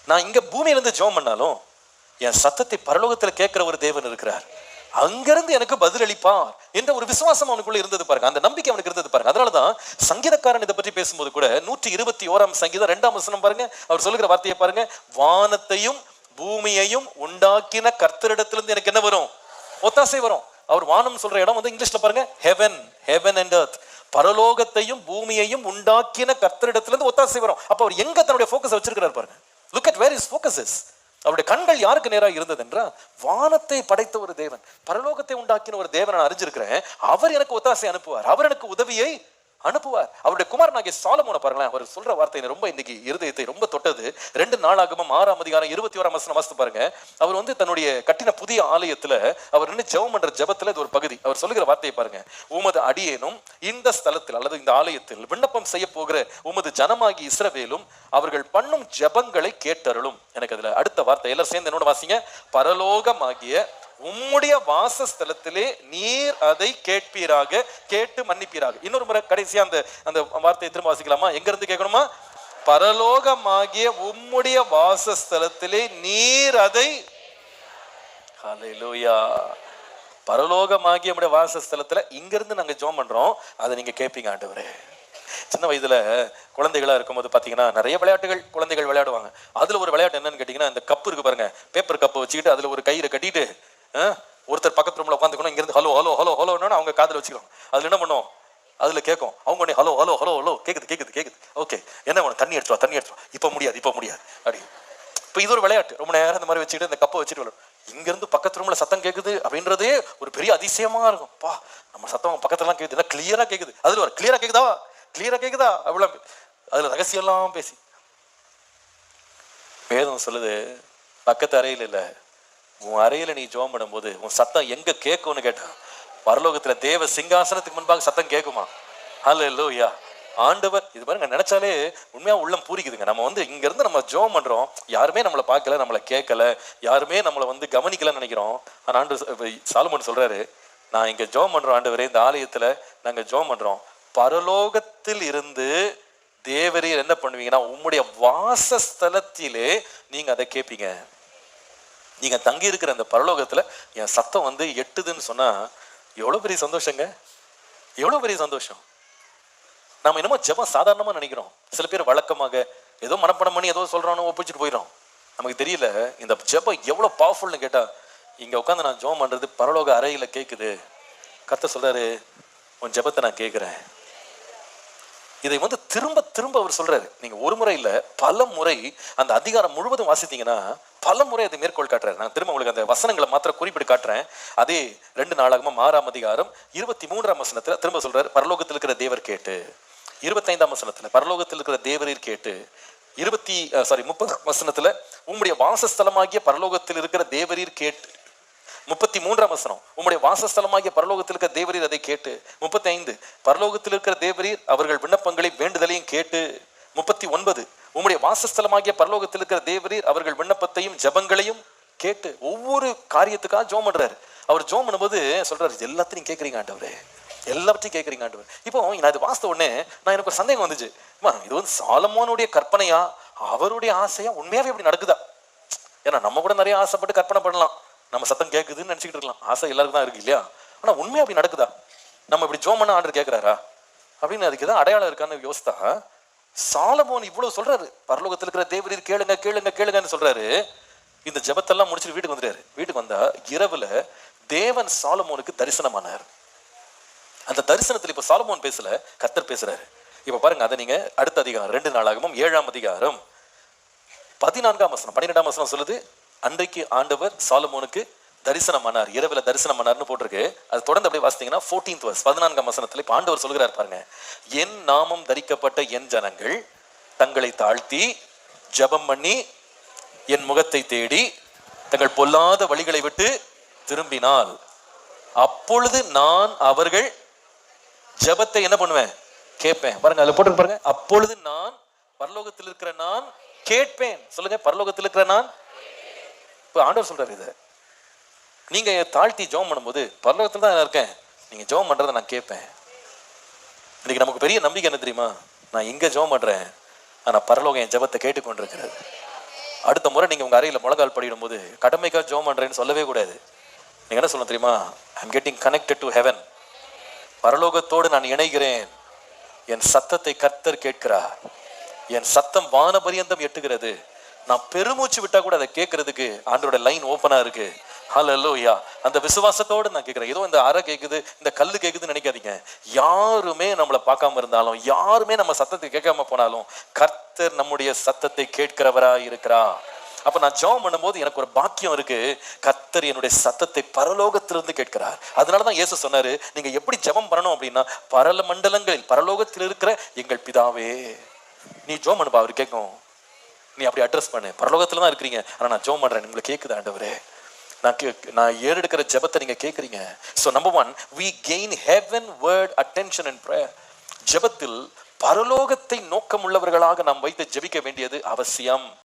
நான் இங்க பூமியிலிருந்து ஜெபம் பண்ணாலும் என் சத்தத்தை பரலோகத்துல கேட்கிற ஒரு தேவன் இருக்கிறார், அங்கிருந்து எனக்கு பதில் அளிப்பார் என்ற ஒரு விசுவாசம் அவனுக்குள்ள இருந்தது பாருங்க. அந்த நம்பிக்கை அவனுக்கு இருந்தது பாருங்க. அதனாலதான் சங்கீதக்காரன் இதை பற்றி பேசும்போது கூட 121 சங்கீதம் 2ஆம் வசனம் பாருங்க, அவர் சொல்லுகிற வார்த்தையை பாருங்க. வானத்தையும் பூமியையும் உண்டாக்கின கர்த்தரிடத்திலிருந்து எனக்கு என்ன வரும்? ஒத்தாசை வரும். அவர் வானம் சொல்ற இடம் வந்து இங்கிலீஷ்ல பாருங்க, ஹெவன், ஹெவன் அண்ட் எர்த். பரலோகத்தையும் பூமியையும் உண்டாக்கின கர்த்தரிடத்திலிருந்து ஒத்தாசை வரும். அப்ப அவர் எங்க தன்னுடைய ஃபோக்கஸ் வச்சிருக்கிறார் பாருங்க. Look at where his focus is. அவருடைய கண்கள் யாருக்கு நேராக இருந்தது என்றால், வானத்தை படைத்த ஒரு தேவன், பரலோகத்தை உண்டாக்கின ஒரு தேவன் நான் அறிஞ்சிருக்கிறேன், அவர் எனக்கு ஒத்தாசை அனுப்புவார், அவர் எனக்கு உதவியை அனுப்புவார். அவருடைய குமாரனாகிய சாலமோனை பாருங்களேன், அவர் சொல்ற வார்த்தை ரொம்ப இன்னைக்கு இருதயத்தை ரொம்ப தொட்டது. 2 நாளாகமம் 6ஆம் அதிகாரம் 21ஆம் வசனம் வாசித்து பாருங்க. அவர் வந்து தன்னுடைய கட்டின புதிய ஆலயத்துல அவர் நின்று ஜெபம் பண்ற ஜெபத்துல இது ஒரு பகுதி. அவர் சொல்லுகிற வார்த்தையை பாருங்க. உமது அடியேனும் இந்த ஸ்தலத்தில் அல்லது இந்த ஆலயத்தில் விண்ணப்பம் செய்ய போகிற உமது ஜனமாகி இஸ்ரவேலும் அவர்கள் பண்ணும் ஜெபங்களை கேட்டருளும். எனக்கு அதுல அடுத்த வார்த்தை எல்லாரும் சேர்ந்து என்னோட வாசிங்க. பரலோகமாகிய உம்முடைய வாசஸ்தலத்திலே நீர் அதை கேட்பீராக, கேட்டு மன்னிப்பீராக. இன்னொரு முறை கடைசியா அந்த வார்த்தையை திரும்ப வாசிக்கலாமா? எங்க இருந்து கேட்கணுமா? பரலோகமாகிய உம்முடைய வாசஸ்தலத்திலே நீர் அதை, ஹல்லேலூயா, பரலோகமாகிய உம்முடைய வாசஸ்தலத்துல இங்க இருந்து நாங்க ஜெபம் பண்றோம், அதை நீங்க கேட்பீங்க ஆண்டவரே. சின்ன வயதுல குழந்தைகளா இருக்கும்போது பாத்தீங்கன்னா நிறைய விளையாட்டுகள் குழந்தைகள் விளையாடுவாங்க. அதுல ஒரு விளையாட்டு என்னன்னு கேட்டீங்கன்னா, இந்த கப்பு இருக்கு பாருங்க, பேப்பர் கப்பு வச்சுக்கிட்டு அதுல ஒரு கயிறை கட்டிட்டு ஒருத்தர் பக்கத்து ரூம்ல உட்காந்துக்கணும், இங்க இருந்து ஹலோ ஹலோ ஹலோ ஹலோன்னு அவங்க காதுல வச்சுக்கணும். அதுல என்ன பண்ணும்? அதுல கேட்கும், அவங்க உடனே ஹலோ ஹலோ ஹலோ ஹலோ கேக்குது கேக்குது கேக்குது, ஓகே என்ன வேணும்? தண்ணி எடுத்து வா, தண்ணி எடுத்து வா, இப்ப முடியாது இப்ப முடியாது அப்படி. இப்ப இது ஒரு விளையாட்டு. ரொம்ப நேரம் இந்த மாதிரி வச்சுக்கிட்டு இந்த கப்பை வச்சுட்டு விளையாடும். இங்க இருந்து பக்கத்து ரூம்ல சத்தம் கேக்குது அப்படின்றதே ஒரு பெரிய அதிசயமா இருக்கும். பா, நம்ம சத்தம் பக்கத்துல எல்லாம் கேக்குது, கிளியரா கேக்குது. அதுல ஒரு கிளியரா கேக்குதா, கிளியரா கேக்குதா, அவ்வளவு அதுல ரகசியம் எல்லாம் பேசி. வேதம் சொல்லுது, பக்கத்து அறையில் இல்ல, உன் அறையில நீ ஜெபம் பண்ணும்போது உன் சத்தம் எங்க கேட்கும்னு கேட்டா, பரலோகத்துல தேவ சிங்காசனத்துக்கு முன்பாக சத்தம் கேட்குமா? ஹல்லேலூயா. ஆண்டவர் இது பாருங்க, நினைச்சாலே உண்மையா உள்ளம் பூரிக்குதுங்க. நம்ம வந்து இங்க இருந்து நம்ம ஜெபம் பண்றோம், யாருமே நம்மளை பார்க்கல, நம்மளை கேட்கல, யாருமே நம்மளை வந்து கவனிக்கலன்னு நினைக்கிறோம். ஆனா ஆண்டு சாலமோன் சொல்றாரு, நான் இங்க ஜெபம் பண்றோம் ஆண்டவரே, இந்த ஆலயத்துல நாங்க ஜெபம் பண்றோம், பரலோகத்தில் இருந்து தேவரீர் என்ன பண்ணுவீங்கன்னா உம்முடைய வாசஸ்தலத்திலே நீங்க அதை கேட்பீங்க. நீங்க தங்கி இருக்கிற அந்த பரலோகத்துல என் சத்தம் வந்து எட்டுதுன்னு சொன்னா எவ்வளவு பெரிய சந்தோஷங்க, எவ்வளவு பெரிய சந்தோஷம். நம்ம என்னமோ ஜெபம் சாதாரணமா நினைக்கிறோம். சில பேர் வழக்கமாக ஏதோ மனப்படம் பண்ணி ஏதோ சொல்றானோ ஒப்பிச்சுட்டு போயிடும். நமக்கு தெரியல இந்த ஜெபம் எவ்வளவு பவர்ஃபுல்னு கேட்டா, இங்க உட்காந்து நான் ஜெபம் பண்றது பரலோக அறையில கேக்குது. கர்த்தர் சொல்றாரு, உன் ஜெபத்தை நான் கேட்கிறேன். இதை வந்து திரும்ப திரும்ப அவர் சொல்றாரு. நீங்க ஒரு முறை இல்ல, பல முறை அந்த அதிகாரம் முழுவதும் வாசித்தீங்கன்னா பல முறை அதை மேற்கோள் காட்டுறாரு. நான் திரும்ப உங்களுக்கு அந்த வசனங்களை மாத்திரம் குறிப்பிட்டு காட்டுறேன். அதே 2 நாளாகமம் 6ஆம் அதிகாரம் 23ஆம் வசனத்துல திரும்ப சொல்றாரு, பரலோகத்தில் இருக்கிற தேவர் கேட்டு. 25ஆம் வசனத்துல பரலோகத்தில் இருக்கிற தேவரீர் கேட்டு. 30 வசனத்துல உம்முடைய வாசஸ்தலமாகிய பரலோகத்தில் இருக்கிற தேவரீர் கேட்டு. 33ஆம் வசனம், உம்முடைய வாசஸ்தலமாகிய பரலோகத்தில் இருக்கிற தேவரீர் அதை கேட்டு. 35, பரலோகத்தில் இருக்கிற தேவரீர் அவர்கள் விண்ணப்பங்களை வேண்டுதலையும் கேட்டு. 39, உம்முடைய வாசஸ்தலமாகிய பரலோகத்தில் இருக்கிற தேவரீர் அவர்கள் விண்ணப்பத்தையும் ஜபங்களையும் கேட்டு. ஒவ்வொரு காரியத்துக்காக ஜெபம் பண்றாரு. அவர் ஜெபம் பண்ணும்போது சொல்றாரு, எல்லாத்தையும் கேட்கறீங்க ஆண்டவரே, எல்லாத்தையும் கேட்கறீங்க ஆண்டவர். இப்போ நான் இது வாசித்த உடனே எனக்கு ஒரு சந்தேகம் வந்துச்சு, இது வந்து சாலமோனுடைய கற்பனையா அவருடைய ஆசையா உண்மையாவே அப்படி நடக்குதா? ஏன்னா நம்ம கூட நிறைய ஆசைப்பட்டு கற்பனை பண்ணலாம், நம்ம சத்தம் கேட்குதுன்னு நினைச்சுக்கிட்டு இருக்கலாம், ஆசை எல்லாருக்கும் தான் இருக்கு இல்லையா? ஆனா உண்மையா அப்படி நடக்குதா? நம்ம இப்படி ஜெபம் பண்ண ஆண்டவர் கேட்கிறாரா அப்படின்னு அதுக்கு தான் அடையாளம் இருக்கான்னு யோசித்தா, சாலமோன் இவ்வளவு சொல்றாரு, பரலோகத்தில் இருக்கிற தேவரீர் கேளுங்க கேளுங்க கேளுங்கன்னு சொல்றாரு. இந்த ஜெபத்தெல்லாம் முடிச்சுட்டு வீட்டுக்கு வந்துட்டாரு. வீட்டுக்கு வந்தா இரவுல தேவன் சாலமோனுக்கு தரிசனமானார். அந்த தரிசனத்தில் இப்ப சாலமோன் பேசல, கர்த்தர் பேசுறாரு. இப்ப பாருங்க, அதை நீங்க அடுத்த அதிகாரம் 2 நாளாகமம் 7ஆம் அதிகாரம் 14ஆம் வசனம் 12ஆம் வசனம் சொல்லுது, அன்றைக்கு ஆண்டவர் சாலமோனுக்கு தரிசனமானார், இரவுல தரிசனமானார்னு போட்டிருக்கு. அது தொடர்ந்து அப்படியே வாசித்தீங்கன்னா 14th verse 14ஆம் வசனத்துல இப்ப ஆண்டவர் சொல்கிறார் பாருங்க, என் நாமம் தரிக்கப்பட்ட என் ஜனங்கள் தங்களை தாழ்த்தி ஜெபம் பண்ணி என் முகத்தை தேடி தங்கள் பொல்லாத வழிகளை விட்டு திரும்பினால் அப்பொழுது நான் அவர்கள் ஜெபத்தை என்ன பண்ணுவேன்? கேட்பேன். பாருங்க அதுல போட்டு பாருங்க, அப்பொழுது நான் பரலோகத்தில் இருக்கிற நான் கேட்பேன். சொல்லுங்க, பரலோகத்தில் இருக்கிற நான். இப்ப ஆண்டவர் சொல்றாரு, இத நீங்க தாழ்த்தி ஜெபம் பண்ணும்போது பரலோகத்துல தான் இருக்கேன், நீங்க ஜெபம் பண்றதை நான் கேட்பேன். இன்னைக்கு நமக்கு பெரிய நம்பிக்கை என்ன தெரியுமா? நான் இங்க ஜெபம் பண்றேன், ஆனா பரலோகம் என் ஜெபத்தை கேட்டுக்கொண்டிருக்கிறது. அடுத்த முறை நீங்க உங்க அறையில முழங்கால் படிடும் போது கடமைக்காக ஜெபம் பண்றேன்னு சொல்லவே கூடாது. நீங்க என்ன சொல்லணும் தெரியுமா? I'm getting connected to heaven. பரலோகத்தோடு நான் இணைகிறேன். என் சத்தத்தை கர்த்தர் கேட்கிறார். என் சத்தம் வான பரியந்தம் எட்டுகிறது. நான் பெருமூச்சு விட்டா கூட அதை கேட்கறதுக்கு ஆண்டோட லைன் ஓப்பனா இருக்கு. ஹல்லேலூயா. அந்த விசுவாசத்தோடு நான் கேட்கிறேன். ஏதோ இந்த அறை கேட்குது, இந்த கல்லு கேட்குதுன்னு நினைக்காதீங்க. யாருமே நம்மளை பார்க்காம இருந்தாலும், யாருமே நம்ம சத்தத்தை கேட்காம போனாலும், கர்த்தர் நம்முடைய சத்தத்தை கேட்கிறவரா இருக்கிறா. அப்ப நான் ஜெபம் பண்ணும்போது எனக்கு ஒரு பாக்கியம் இருக்கு. கர்த்தர் என்னுடைய சத்தத்தை பரலோகத்திலிருந்து கேட்கிறார். அதனாலதான் இயேசு சொன்னாரு, நீங்க எப்படி ஜெபம் பண்ணணும் அப்படின்னா, பரல மண்டலங்களில் பரலோகத்தில் இருக்கிற எங்கள் பிதாவே. நீ ஜெபம் பண்ணுப்பா, அவர் கேட்கும். நீ அப்படி அட்ரஸ் பண்ணு. பரலோகத்துல தான் இருக்கிறீங்க, ஆனா நான் ஜெபம் பண்றேன், உங்களுக்கு கேட்குது ஆண்டவரே. நான் ஏறெடுக்கிற ஜெபத்தை நீங்க கேட்குறீங்க. So number 1, we gain heaven word attention and prayer. ஜெபத்தில் பரலோகத்தை நோக்கம் உள்ளவர்களாக நாம் வைத்து ஜெபிக்க வேண்டியது அவசியம்.